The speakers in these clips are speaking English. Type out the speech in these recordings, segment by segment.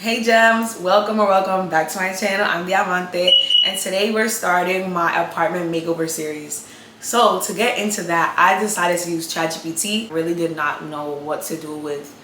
Hey gems, welcome or welcome back to my channel. I'm Diamante and today we're starting my apartment makeover series. So to get into that, I decided to use ChatGPT. Really did not know what to do with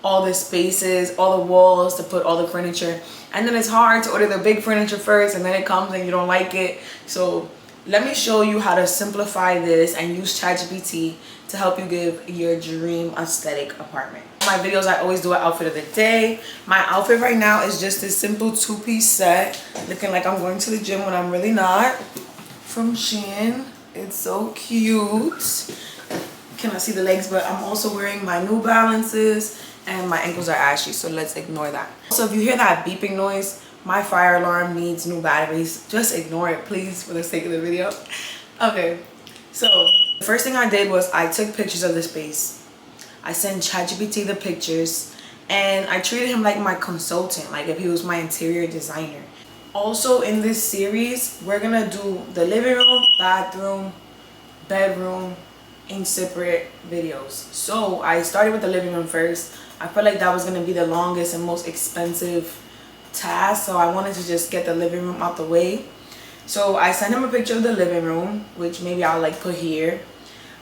all the spaces, all the walls to put all the furniture, and then it's hard to order the big furniture first and then it comes and you don't like it. So let me show you how to simplify this and use ChatGPT to help you give your dream aesthetic apartment. My videos, I always do an outfit of the day. My outfit right now is just this simple two-piece set, looking like I'm going to the gym when I'm really not, from Shein. It's so cute. Cannot see the legs, but I'm also wearing my New Balances and my ankles are ashy, so let's ignore that. So if you hear that beeping noise, my fire alarm needs new batteries. Just ignore it, please, for the sake of the video. Okay, so the first thing I did was I took pictures of the space. I sent ChatGPT the pictures and I treated him like my consultant, like if he was my interior designer. Also in this series, we're gonna do the living room, bathroom, bedroom in separate videos. So I started with the living room first. I felt like that was gonna be the longest and most expensive task, so I wanted to just get the living room out the way. So I sent him a picture of the living room, which maybe I'll like put here.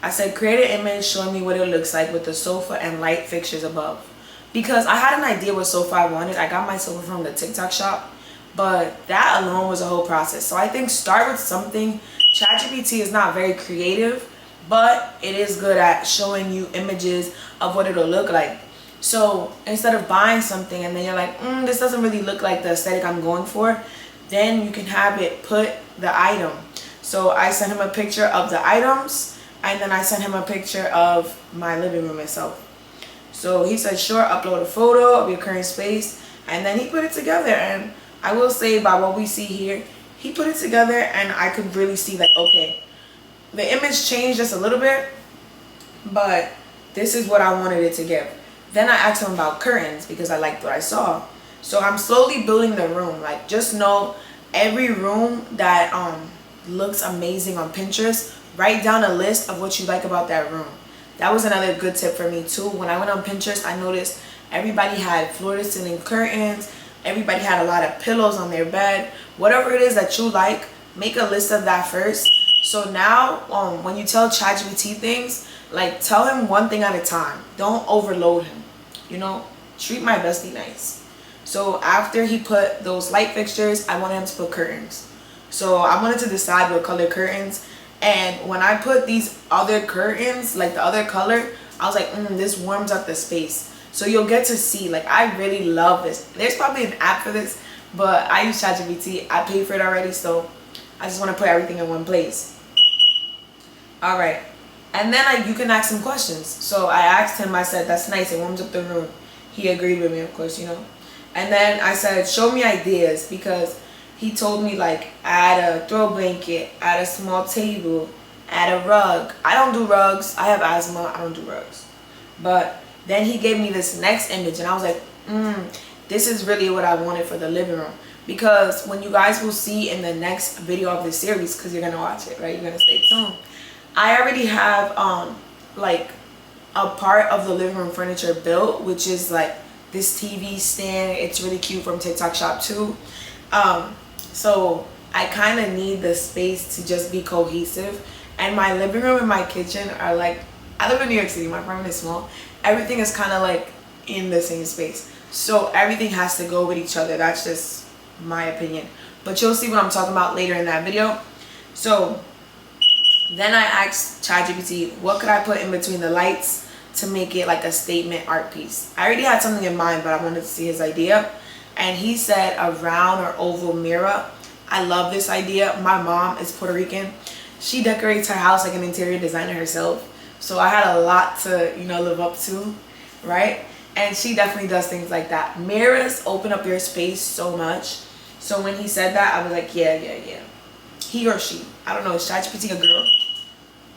I said create an image showing me what it looks like with the sofa and light fixtures above, because I had an idea what sofa I wanted. I got my sofa from the TikTok shop, but that alone was a whole process. So I think start with something. ChatGPT is not very creative, but it is good at showing you images of what it'll look like. So instead of buying something and then you're like, this doesn't really look like the aesthetic I'm going for, then you can have it put the item. So I sent him a picture of the items and then I sent him a picture of my living room itself. So he said, sure, upload a photo of your current space, and then he put it together. And I will say, by what we see here, he put it together and I could really see like, okay, the image changed just a little bit, but this is what I wanted it to give. Then I asked him about curtains because I liked what I saw. So I'm slowly building the room. Like, just know every room that looks amazing on Pinterest, write down a list of what you like about that room. That was another good tip for me too. When I went on Pinterest, I noticed everybody had floor-to-ceiling curtains. Everybody had a lot of pillows on their bed. Whatever it is that you like, make a list of that first. So now when you tell ChatGPT things, like, tell him one thing at a time. Don't overload him. You know, treat my bestie nice. So after he put those light fixtures, I wanted him to put curtains. So I wanted to decide what color curtains. And when I put these other curtains, like the other color, I was like, this warms up the space. So you'll get to see, like, I really love this. There's probably an app for this, but I use ChatGPT. I paid for it already, so I just want to put everything in one place. All right. And then you can ask him questions. So I asked him, I said, that's nice, it warms up the room. He agreed with me, of course, you know. And then I said, show me ideas, because he told me, like, add a throw blanket, add a small table, add a rug. I don't do rugs. I have asthma. I don't do rugs. But then he gave me this next image and I was like, this is really what I wanted for the living room. Because when you guys will see in the next video of this series, because you're going to watch it, right? You're going to stay tuned. I already have, like, a part of the living room furniture built, which is, like, this TV stand. It's really cute, from TikTok shop too. So I kind of need the space to just be cohesive. And my living room and my kitchen are like, I live in New York City, my apartment is small. Everything is kind of like in the same space. So everything has to go with each other. That's just my opinion. But you'll see what I'm talking about later in that video. So then I asked ChatGPT, what could I put in between the lights to make it like a statement art piece? I already had something in mind, but I wanted to see his idea. And he said a round or oval mirror. I love this idea. My mom is Puerto Rican. She decorates her house like an interior designer herself. So I had a lot to, you know, live up to, right? And she definitely does things like that. Mirrors open up your space so much. So when he said that, I was like, yeah. He or she. I don't know, is ChatGPT a girl?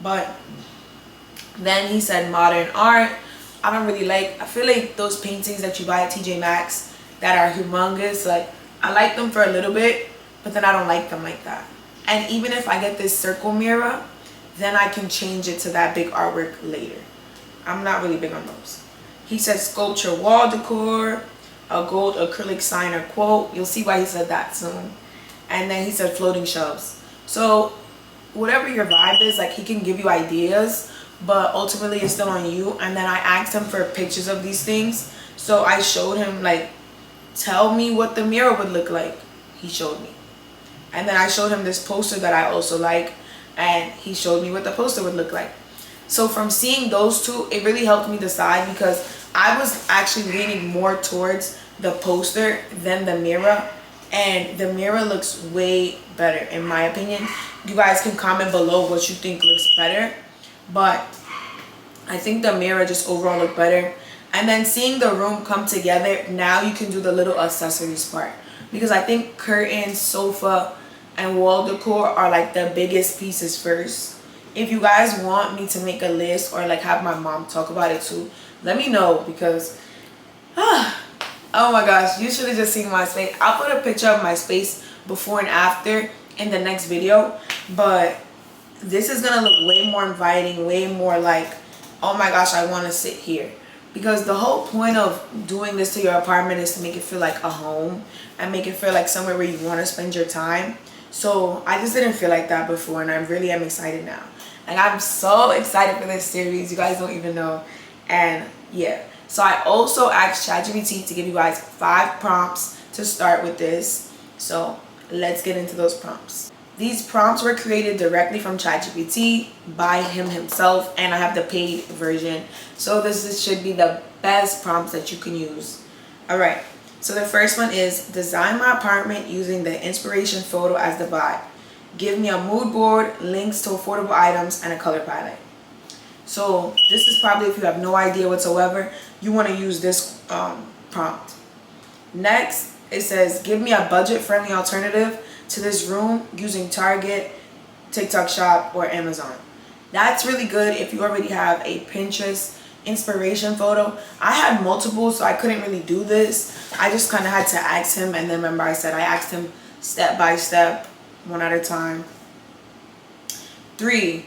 But then he said modern art. I don't really like, I feel like those paintings that you buy at TJ Maxx that are humongous, like, I like them for a little bit, but then I don't like them like that. And even if I get this circle mirror, then I can change it to that big artwork later. I'm not really big on those. He said sculpture wall decor, a gold acrylic sign or quote. You'll see why he said that soon. And then he said floating shelves. So whatever your vibe is, like, he can give you ideas, but ultimately it's still on you. And then I asked him for pictures of these things. So I showed him, like, tell me what the mirror would look like. He showed me. And then I showed him this poster that I also like, and he showed me what the poster would look like. So from seeing those two, it really helped me decide, because I was actually leaning more towards the poster than the mirror, and the mirror looks way better in my opinion. You guys can comment below what you think looks better, but I think the mirror just overall looked better. And then seeing the room come together, now you can do the little accessories part, because I think curtains, sofa, and wall decor are like the biggest pieces first. If you guys want me to make a list or like have my mom talk about it too, let me know, because oh my gosh, you should have just seen my space. I'll put a picture of my space before and after in the next video, but this is gonna look way more inviting, way more like, oh my gosh, I want to sit here. Because the whole point of doing this to your apartment is to make it feel like a home and make it feel like somewhere where you want to spend your time. So I just didn't feel like that before, and I really am excited now. Like, I'm so excited for this series. You guys don't even know. And yeah, so I also asked ChatGPT to give you guys 5 prompts to start with this. So let's get into those prompts. These prompts were created directly from ChatGPT by him himself, and I have the paid version. So this should be the best prompts that you can use. All right, so the first one is, design my apartment using the inspiration photo as the vibe. Give me a mood board, links to affordable items, and a color palette. So this is probably, if you have no idea whatsoever, you want to use this prompt. Next, it says, give me a budget-friendly alternative to this room using Target, TikTok Shop, or Amazon. That's really good if you already have a Pinterest inspiration photo. I had multiple, so I couldn't really do this. I just kind of had to ask him, and then remember I said I asked him step by step, one at a time. 3,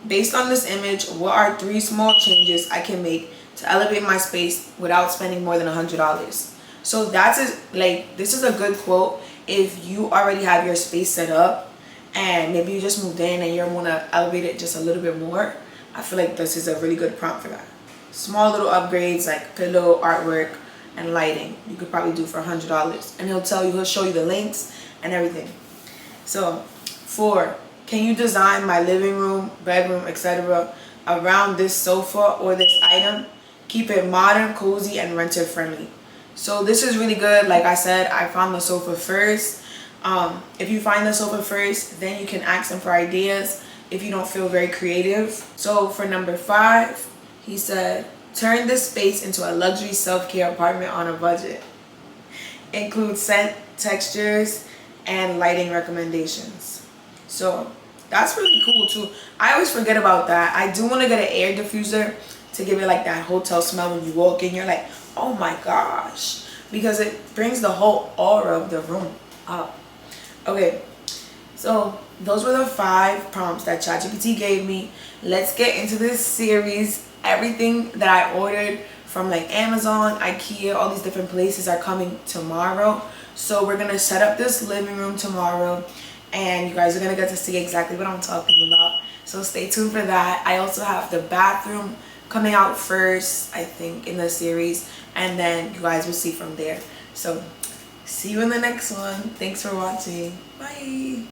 based on this image, what are 3 small changes I can make to elevate my space without spending more than $100? So that's like, this is a good quote if you already have your space set up and maybe you just moved in and you want to elevate it just a little bit more. I feel like this is a really good prompt for that. Small little upgrades like pillow, artwork, and lighting you could probably do for $100, and he'll show you the links and everything. So 4, can you design my living room, bedroom, etc. around this sofa or this item? Keep it modern, cozy, and renter friendly. So this is really good. Like I said, I found the sofa first. If you find the sofa first, then you can ask them for ideas if you don't feel very creative. So for number 5, he said, turn this space into a luxury self-care apartment on a budget. Include scent, textures, and lighting recommendations. So that's really cool too. I always forget about that. I do want to get an air diffuser to give it like that hotel smell when you walk in. You're like, oh my gosh, because it brings the whole aura of the room up. Okay, so those were the 5 prompts that ChatGPT gave me. Let's get into this series. Everything that I ordered from like Amazon, IKEA, all these different places are coming tomorrow. So we're gonna set up this living room tomorrow, and you guys are gonna get to see exactly what I'm talking about. So stay tuned for that. I also have the bathroom coming out first, I think, in the series, and then you guys will see from there. So see you in the next one. Thanks for watching. Bye.